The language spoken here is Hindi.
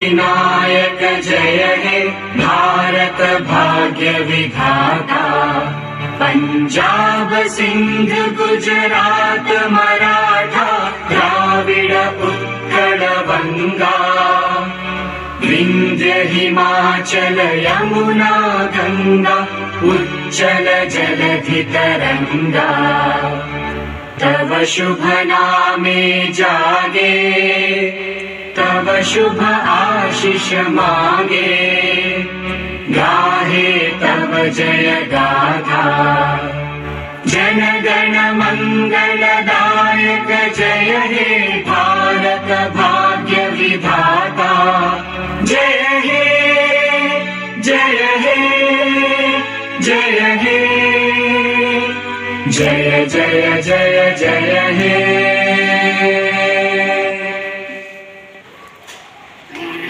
विनायक जय हे भारत भाग्य विधाता। पंजाब सिंध गुजरात मराठा द्राविड उत्कल बंगा, विंध्य हिमाचल यमुना गंगा उच्चल जलधि तरंगा। तव शुभ नामे जागे, तव शुभ आशीष मांगे, गाहे तव जय गाथा। जन गण मंगलदायक जय हे भारत भाग्य विधाता। जय हे जय हे जय हे, जय जय जय जय हे।